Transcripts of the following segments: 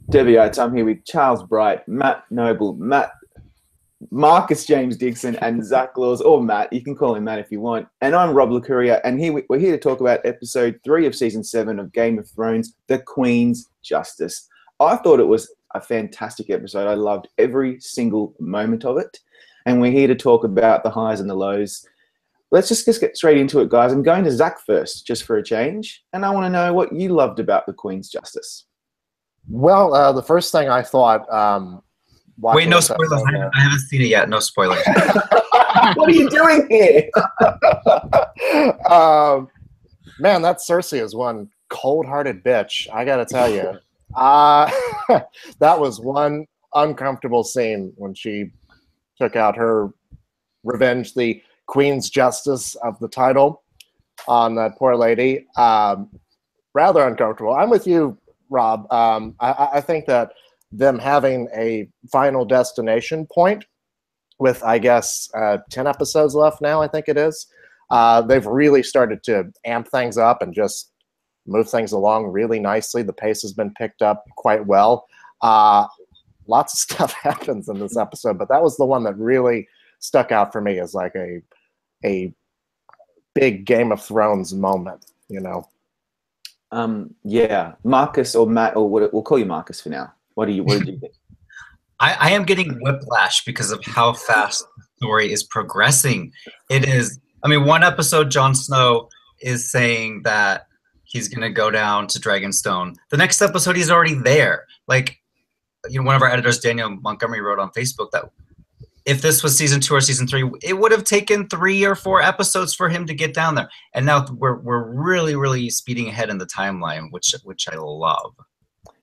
Debbie Oates, I'm here with Charles Bright, Matt Noble, Marcus James Dixon, and Zach Laws, or Matt. You can call him Matt if you want. And I'm Rob Licuria, and we're here to talk about episode 3 of season 7 of Game of Thrones, The Queen's Justice. I thought it was a fantastic episode. I loved every single moment of it. And we're here to talk about the highs and the lows. Let's just get straight into it, guys. I'm going to Zach first, just for a change. And I want to know what you loved about The Queen's Justice. Well, the first thing I thought... Wait, no spoilers. I haven't seen it yet. No spoilers. What are you doing here? Man, that Cersei is one cold-hearted bitch. I got to tell you. That was one uncomfortable scene when she took out her revenge, the Queen's Justice of the title, on that poor lady. Rather uncomfortable. I'm with you, Rob. I think that them having a final destination point with, I guess, 10 episodes left now, I think it is, they've really started to amp things up and just move things along really nicely. The pace has been picked up quite well. Lots of stuff happens in this episode, but that was the one that really stuck out for me as like a big Game of Thrones moment, you know? Yeah, Marcus or Matt, or we'll call you Marcus for now. What did you think? I am getting whiplash because of how fast the story is progressing. It is, I mean, one episode, Jon Snow is saying that he's going to go down to Dragonstone. The next episode, he's already there. Like, you know, one of our editors, Daniel Montgomery, wrote on Facebook that if this was season 2 or season 3, it would have taken 3 or 4 episodes for him to get down there. And now we're really, really speeding ahead in the timeline, which I love.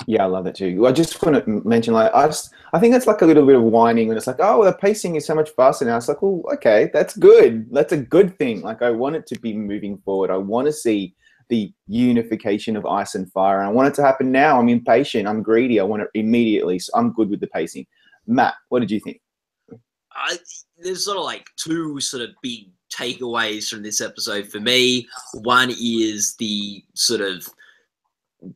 Yeah, I love that too. I just want to mention, like, I think that's like a little bit of whining when it's like, oh, the pacing is so much faster now. It's like, well, okay, that's good. That's a good thing. Like, I want it to be moving forward. I want to see the unification of ice and fire, and I want it to happen now. I'm impatient. I'm greedy. I want it immediately. So I'm good with the pacing. Matt, what did you think? There's sort of like 2 sort of big takeaways from this episode for me. One is the sort of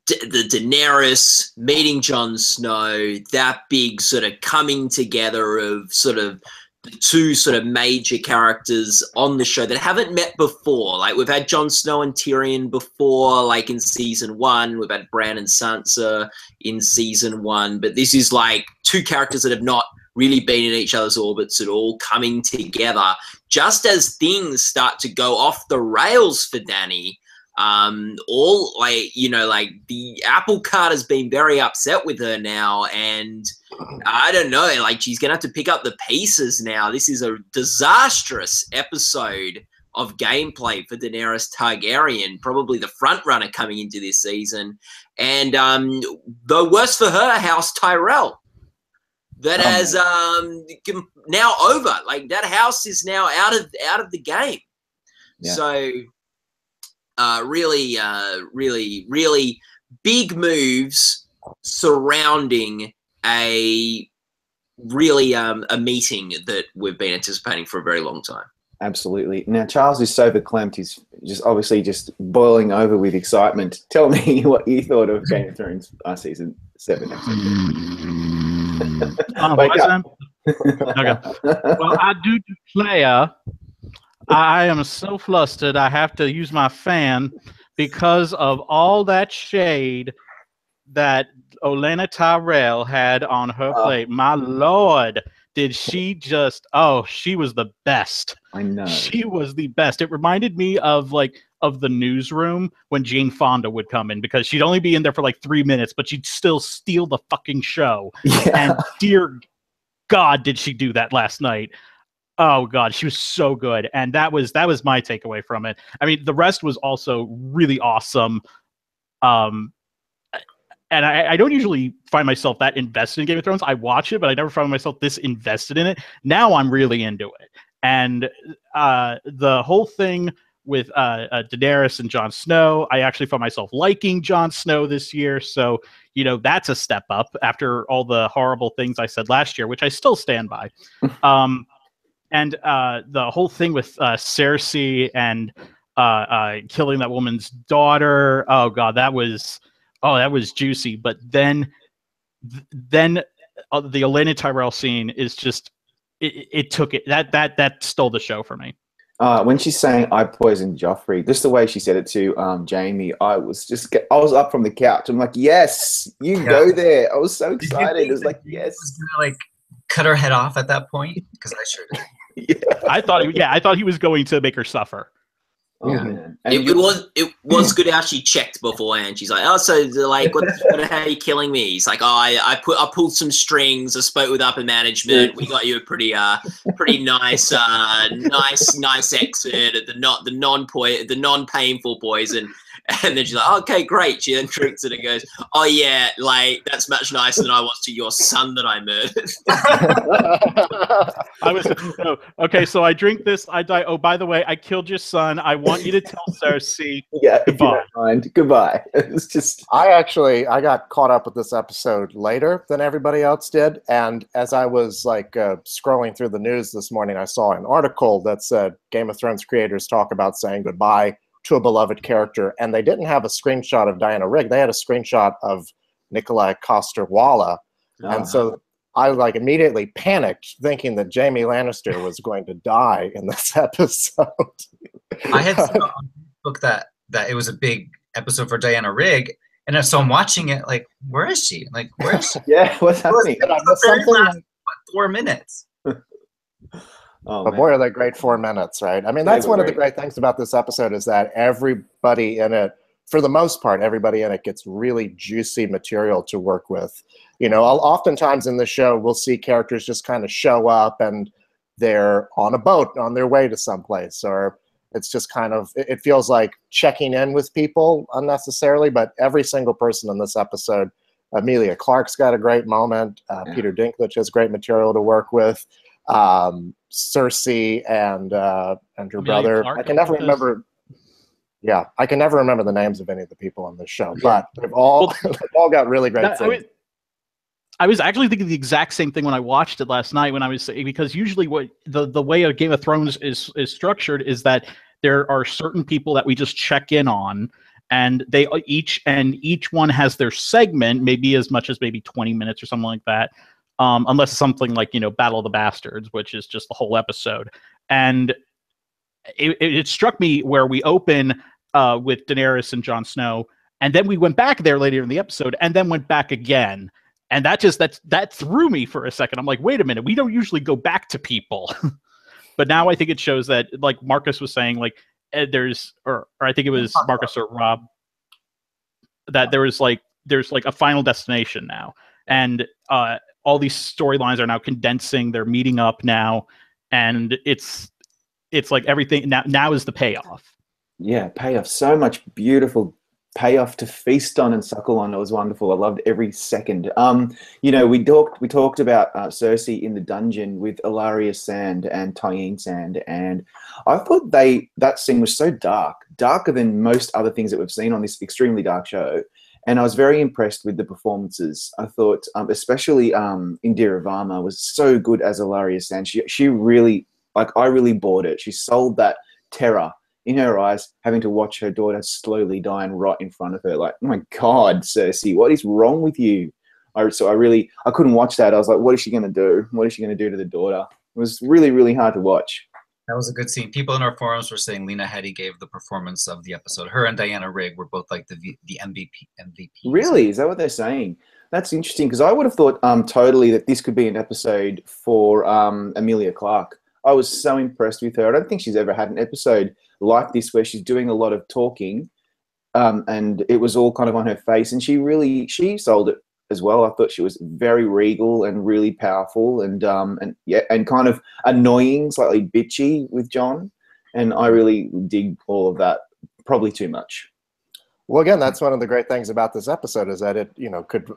the Daenerys meeting Jon Snow, that big sort of coming together of sort of the 2 sort of major characters on the show that haven't met before. Like, we've had Jon Snow and Tyrion before, like in season 1. We've had Bran and Sansa in season 1. But this is like 2 characters that have not really been in each other's orbits at all, coming together just as things start to go off the rails for Dany. All, like, you know, like, the apple cart has been very upset with her now, and I don't know, like, she's gonna have to pick up the pieces now. This is a disastrous episode of gameplay for Daenerys Targaryen, probably the front runner coming into this season. And the worst for her, House Tyrell, that has now over. Like, that house is now out of the game. Yeah. So really big moves surrounding a meeting that we've been anticipating for a very long time. Absolutely. Now, Charles is so verklempt. He's just obviously just boiling over with excitement. Tell me what you thought of Game of Thrones season 7. Okay. Well, I do declare I am so flustered I have to use my fan because of all that shade that Olenna Tyrell had on her plate. My Lord, did she just... Oh, she was the best. I know. She was the best. It reminded me of the newsroom when Jane Fonda would come in, because she'd only be in there for like 3 minutes, but she'd still steal the fucking show. Yeah. And dear God, did she do that last night. Oh God, she was so good, and that was my takeaway from it. I mean, the rest was also really awesome. And I don't usually find myself that invested in Game of Thrones. I watch it, but I never found myself this invested in it. Now I'm really into it, and the whole thing with Daenerys and Jon Snow, I actually found myself liking Jon Snow this year. So, you know, that's a step up after all the horrible things I said last year, which I still stand by. And the whole thing with Cersei and killing that woman's daughter. Oh God, that was Oh, that was juicy. But then the Olenna Tyrell scene is just it took it that stole the show for me. When she's saying "I poisoned Joffrey," just the way she said it to Jamie, I was up from the couch. I'm like, yes, you go there. I was so excited. It was like, yes. Was gonna, like, cut her head off at that point, because I sure did. Yeah. I thought he was going to make her suffer. Oh, Yeah. man. It was good how she checked beforehand. She's like, oh, so like, how are you killing me? He's like, oh, I pulled some strings. I spoke with upper management. We got you a pretty nice nice exit at the non-painful poison. And then she's like, okay, great. She then drinks it and goes, oh yeah, like, that's much nicer than I was to your son that I murdered. Okay, so I drink this, I die. Oh, by the way, I killed your son. I want you to tell Cersei. Yeah, goodbye. Goodbye. It's just. I got caught up with this episode later than everybody else did, and as I was like scrolling through the news this morning, I saw an article that said Game of Thrones creators talk about saying goodbye to a beloved character, and they didn't have a screenshot of Diana Rigg. They had a screenshot of Nikolai Coster-Waldau, and so I like immediately panicked, thinking that Jaime Lannister was going to die in this episode. I had seen on Facebook that it was a big episode for Diana Rigg, and so I'm watching it like, where is she? Like, where is she? Yeah, what's happening? Did I miss something? Last, 4 minutes. Oh, But man. boy, are they great 4 minutes, right? I mean, that's one of the great things about this episode is that everybody in it, for the most part, everybody in it gets really juicy material to work with. You know, oftentimes in the show, we'll see characters just kind of show up and they're on a boat on their way to someplace, or it's just kind of, it feels like checking in with people unnecessarily, but every single person in this episode, Emilia Clarke's got a great moment. Peter Dinklage has great material to work with. Cersei and her Emilia brother. Clarke, I can never remember. Yeah, I can never remember the names of any of the people on this show, but they've all got really great things. I was actually thinking the exact same thing when I watched it last night. Because usually what the way a Game of Thrones is structured is that there are certain people that we just check in on, and each one has their segment, maybe as much as maybe 20 minutes or something like that. Unless it's something like, Battle of the Bastards, which is just the whole episode. And it struck me where we open with Daenerys and Jon Snow, and then we went back there later in the episode, and then went back again. And that threw me for a second. I'm like, wait a minute, we don't usually go back to people. But now I think it shows that, like Marcus was saying, like or I think it was Marcus or Rob, that there's like a final destination now. And all these storylines are now condensing. They're meeting up now, and it's like everything now is the payoff. Yeah, payoff. So much beautiful payoff to feast on and suckle on. It was wonderful. I loved every second. We talked about Cersei in the dungeon with Ilaria Sand and Tyene Sand, and I thought that scene was so darker than most other things that we've seen on this extremely dark show. And I was very impressed with the performances. I thought, especially Indira Varma was so good as Ilaria Sand. She really, I really bought it. She sold that terror in her eyes, having to watch her daughter slowly die and rot in front of her. Like, oh my God, Cersei, what is wrong with you? I couldn't watch that. I was like, what is she going to do? What is she going to do to the daughter? It was really, really hard to watch. That was a good scene. People in our forums were saying Lena Headey gave the performance of the episode. Her and Diana Rigg were both like the MVP. Really? Is that what they're saying? That's interesting, because I would have thought totally that this could be an episode for Emilia Clarke. I was so impressed with her. I don't think she's ever had an episode like this where she's doing a lot of talking, and it was all kind of on her face, and she sold it as well. I thought she was very regal and really powerful, and kind of annoying, slightly bitchy with Jon, and I really dig all of that. Probably too much. Well, again, that's one of the great things about this episode is that it, could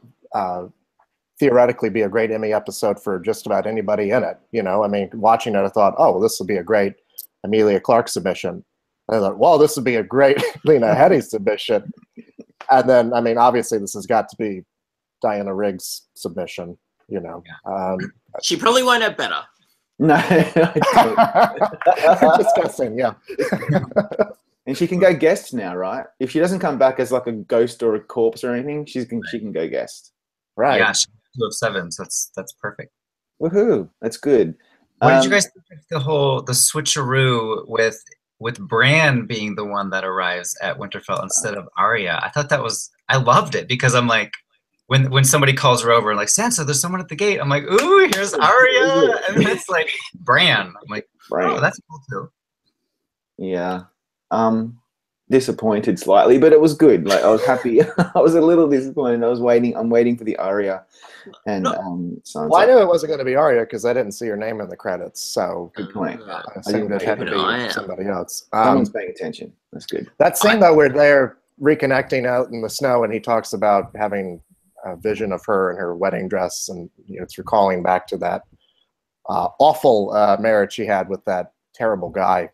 theoretically be a great Emmy episode for just about anybody in it. I mean, watching it, I thought, oh, well, this will be a great Emilia Clarke submission. And I thought, well, this would be a great Lena Headey submission. And then, I mean, obviously, this has got to be Diana Rigg's submission. She probably won't have better. No, disgusting. Yeah. And she can go guest now, right? If she doesn't come back as like a ghost or a corpse or anything, she can go guest. Right. Yeah, she 2 of 7, so that's perfect. Woohoo! That's good. What did you guys think of the switcheroo with Bran being the one that arrives at Winterfell instead of Arya? I loved it because I'm like, when somebody calls her over like, Sansa, there's someone at the gate. I'm like, ooh, here's Arya, and then it's like Bran. I'm like, oh, that's cool too. Yeah. Disappointed slightly, but it was good. Like I was happy. I was a little disappointed. I'm waiting for the Arya and Sansa. Well, I knew it wasn't going to be Arya because I didn't see her name in the credits. So good point. I assumed it had to be somebody else. Someone's paying attention. That's good. That scene though, where they're reconnecting out in the snow, and he talks about having a vision of her in her wedding dress, and it's recalling back to that awful marriage she had with that terrible guy.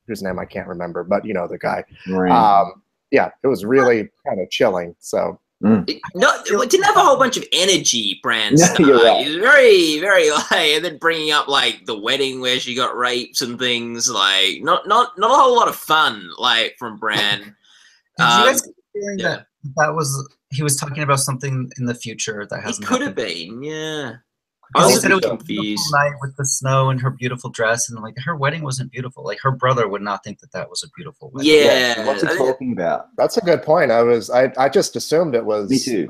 Whose name I can't remember, but the guy. Right. Yeah, it was really kind of chilling. So it didn't have a whole bunch of energy, Bran. No, you're right. It was very, very and then bringing up like the wedding where she got raped and things, like not a whole lot of fun, like from Bran. Did you guys get the feeling that was he was talking about something in the future that hasn't happened? It could have been, yeah. I was said it was confused. A beautiful night with the snow and her beautiful dress, and like her wedding wasn't beautiful. Like her brother would not think that was a beautiful wedding. Yeah. What's he talking about? That's a good point. I just assumed it was Me too.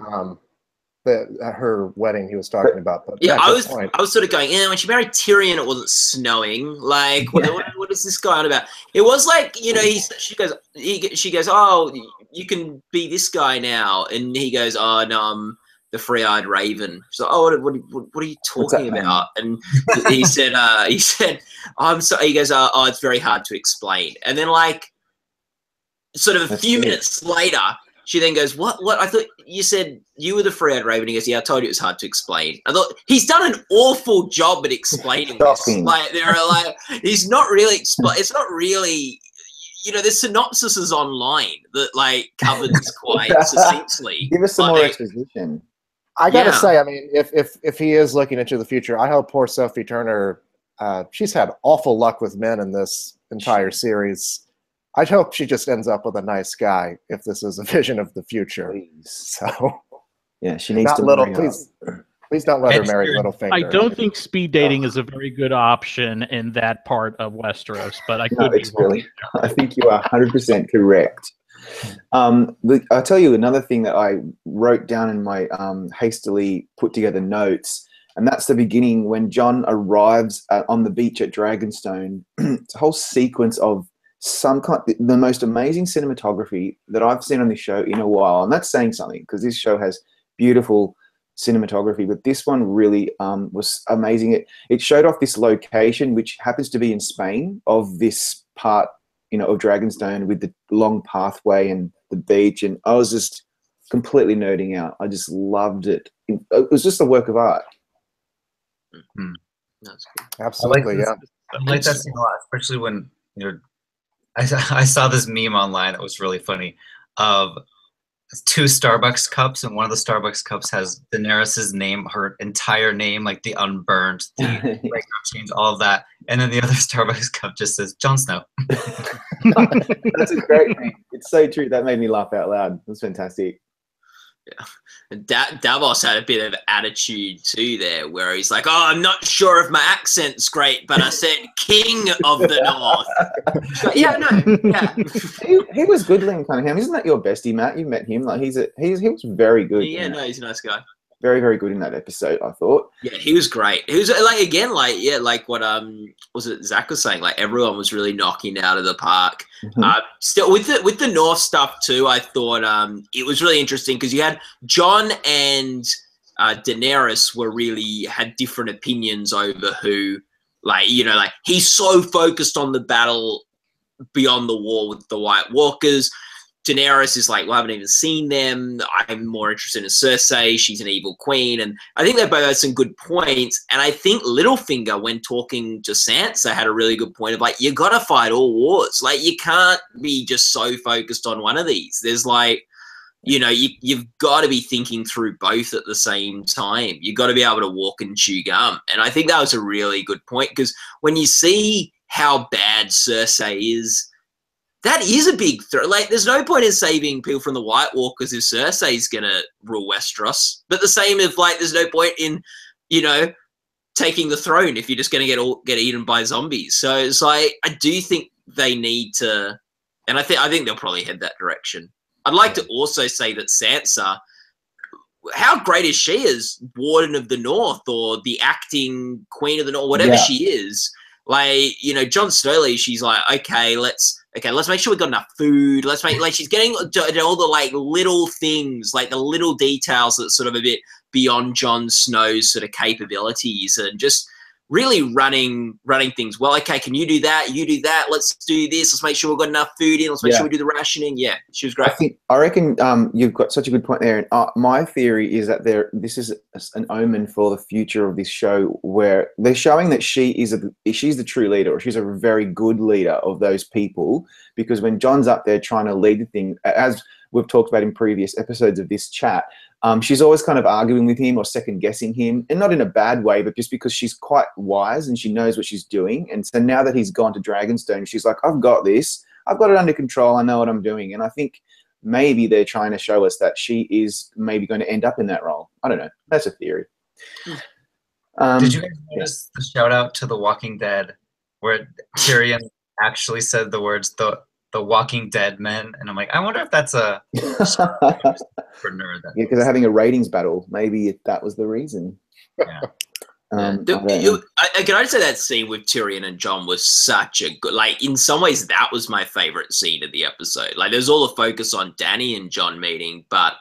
Her wedding he was talking about. But yeah, I was sort of going, when she married Tyrion, it wasn't snowing. Like, what is this guy on about? It was like, she goes, oh, you can be this guy now, and he goes, oh no, I'm the free-eyed raven. So, what are you talking about? And he said, I'm sorry. He goes, oh, it's very hard to explain. And then, like, sort of a few minutes later, she then goes, what? I thought you said you were the free-eyed raven. He goes, yeah, I told you it was hard to explain. I thought he's done an awful job at explaining this. Like, he's not really it's not really. There's synopsises online that like cover this quite succinctly. Give us some more exposition. I gotta say, I mean, if he is looking into the future, I hope poor Sophie Turner. She's had awful luck with men in this entire series. I hope she just ends up with a nice guy if this is a vision of the future. Please. So, yeah, she needs to. Please don't let her marry Littlefinger. I don't think speed dating is a very good option in that part of Westeros, but I could be wrong. I think you are 100% correct. I'll tell you another thing that I wrote down in my hastily put together notes, and that's the beginning when Jon arrives on the beach at Dragonstone. It's a whole sequence of the most amazing cinematography that I've seen on this show in a while, and that's saying something because this show has beautiful cinematography, but this one really was amazing. It showed off this location, which happens to be in Spain, of this part, of Dragonstone with the long pathway and the beach, and I was just completely nerding out. I just loved it. It was just a work of art. Mm-hmm. That's good. Absolutely, I like that scene a lot, especially when I saw this meme online that was really funny of 2 Starbucks cups, and one of the Starbucks cups has Daenerys' name, her entire name, like the unburned, the background change, all of that, and then the other Starbucks cup just says Jon Snow. That's a great thing. It's so true. That made me laugh out loud. It was fantastic. Yeah. Davos had a bit of attitude too there, where he's like, "Oh, I'm not sure if my accent's great, but I said King of the North." Like, yeah, no, yeah. He was good, Liam Cunningham. Isn't that your bestie, Matt? You met him. Like he was very good. Yeah, no, he's a nice guy. Very, very good in that episode, I thought. Yeah, he was great. He was like what was it Zach was saying? Like everyone was really knocking out of the park. Mm-hmm. Still with the North stuff too, I thought it was really interesting because you had Jon and Daenerys had different opinions over who, like he's so focused on the battle beyond the wall with the White Walkers. Daenerys is like, well, I haven't even seen them. I'm more interested in Cersei. She's an evil queen. And I think they both had some good points. And I think Littlefinger, when talking to Sansa, had a really good point of like, you got to fight all wars. Like, you can't be just so focused on one of these. There's like, you've got to be thinking through both at the same time. You've got to be able to walk and chew gum. And I think that was a really good point because when you see how bad Cersei is, that is a big threat. Like, there's no point in saving people from the White Walkers if Cersei's gonna rule Westeros. But the same if, like, there's no point in, you know, taking the throne if you're just gonna get eaten by zombies. So it's like, I do think they need to, and I think they'll probably head that direction. I'd like to also say that Sansa, how great is she as Warden of the North or the acting Queen of the North, whatever she is? Like, you know, Jon Snow, she's like, okay, let's make sure we got enough food. Let's make, like, she's getting to all the, like, little things, like the little details that's sort of a bit beyond Jon Snow's sort of capabilities, and just really running things well. Okay, can you do that? You do that. Let's do this. Let's make sure we've got enough food in. Let's make sure we do the rationing. Yeah, she was great. I reckon you've got such a good point there. And my theory is that this is an omen for the future of this show, where they're showing that she's the true leader, or she's a very good leader of those people. Because when Jon's up there trying to lead the thing, as we've talked about in previous episodes of this chat, she's always kind of arguing with him or second guessing him, and not in a bad way, but just because she's quite wise and she knows what she's doing. And so now that he's gone to Dragonstone, she's like, I've got this. I've got it under control. I know what I'm doing. And I think maybe they're trying to show us that she is maybe going to end up in that role. I don't know. That's a theory. Did you guys notice the shout out to The Walking Dead where Tyrion actually said the words, the Walking Dead men, and I'm like, I wonder if that's a for nerd. Yeah, because they're having a ratings battle. Maybe that was the reason. Yeah. Can I say that scene with Tyrion and Jon was such a good, like, in some ways that was my favorite scene of the episode. Like, there's all the focus on Dany and Jon meeting, but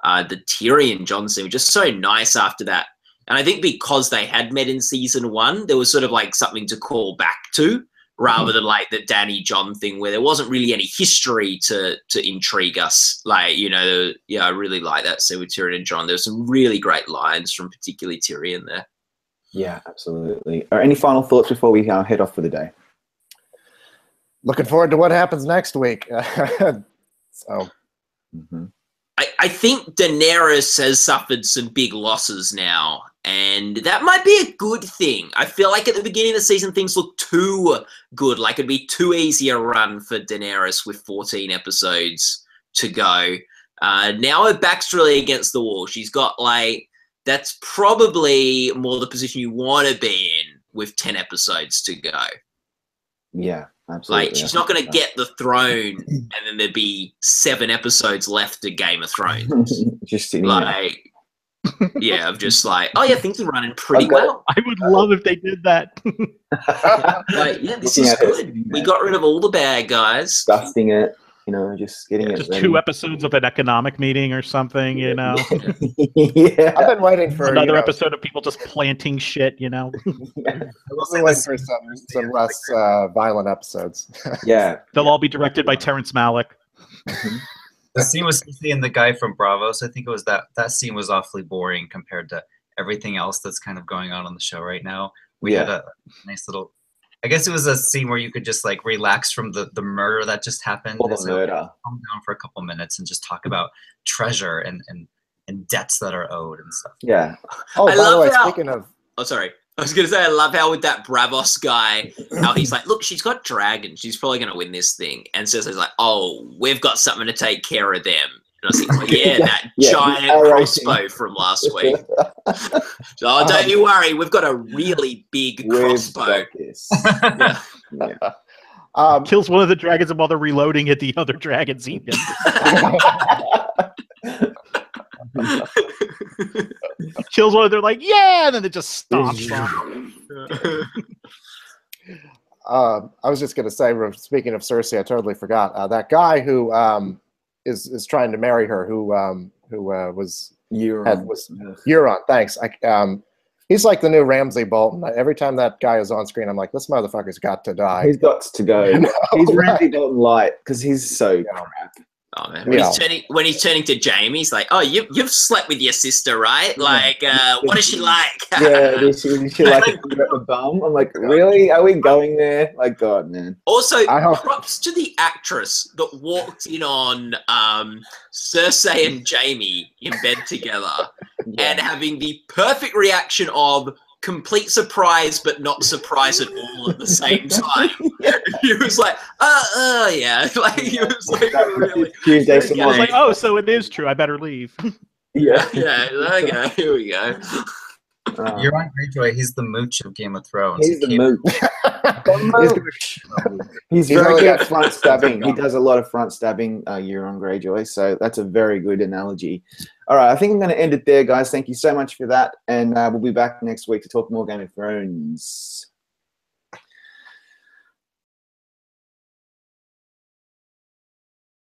the Tyrion Jon scene was just so nice after that. And I think because they had met in season 1, there was sort of like something to call back to, rather than like the Dany Jon thing where there wasn't really any history to intrigue us. Like, you know, yeah, I really like that scene with Tyrion and Jon. There's some really great lines from particularly Tyrion there. Yeah, absolutely. Any final thoughts before we head off for the day? Looking forward to what happens next week. So, I think Daenerys has suffered some big losses now, and that might be a good thing. I feel like at the beginning of the season, things looked too good. Like, it'd be too easy a run for Daenerys with 14 episodes to go. Now her back's really against the wall. She's got, like, that's probably more the position you want to be in with 10 episodes to go. Yeah, absolutely. Like, she's not going to get the throne and then there'd be 7 episodes left of Game of Thrones. Just sitting like, yeah, I'm just like, oh yeah, things are running pretty well. I would love if they did that. Like, yeah, this is good. We got rid of all the bad guys. Dusting it, you know, just getting it just ready. 2 episodes of an economic meeting or something, you know. Yeah. I've been waiting for another episode of people just planting shit, you know. I've been waiting for some less violent episodes. Yeah, they'll all be directed by Terrence Malick. The scene with Cersei and the guy from Bravos, I think it was that scene was awfully boring compared to everything else that's kind of going on the show right now. We had a nice little, I guess it was a scene where you could just like relax from the murder that just happened. Or the murder. Calm down for a couple minutes and just talk about treasure and debts that are owed and stuff. Yeah. Oh, by the way, speaking of... Oh, sorry. I was going to say, I love how with that Bravos guy, how he's like, look, she's got dragons. She's probably going to win this thing. And Cersei's like, oh, we've got something to take care of them. And I was like, oh, yeah, that giant crossbow from last week. So, oh, don't you worry. We've got a really big crossbow. Kills one of the dragons, and while they're reloading it, the other dragons eat him. Kills one, they're like, yeah, and then it just stomps on. I was just going to say, speaking of Cersei, I totally forgot that guy who is trying to marry her, who was Euron. Thanks. He's like the new Ramsay Bolton. Every time that guy is on screen, I'm like, this motherfucker's got to die. He's got to go. He's Ramsay Bolton light because he's so crap. Oh man, when he's turning to Jamie, he's like, "Oh, you've slept with your sister, right? Like, what is she like?" Yeah, is she like a bum? I'm like, really? Are we going there? Like, God, man. Also, props to the actress that walked in on Cersei and Jamie in bed together, and having the perfect reaction of, complete surprise, but not surprise at all at the same time. He was like, yeah. Like, he was like, really. Tuesday, I was like, oh, so it is true. I better leave. Yeah. Okay, here we go. Euron Greyjoy, he's the mooch of Game of Thrones. He's the mooch. He's very good at front stabbing. He does a lot of front stabbing, Euron Greyjoy. So that's a very good analogy. All right, I think I'm going to end it there, guys. Thank you so much for that. And we'll be back next week to talk more Game of Thrones.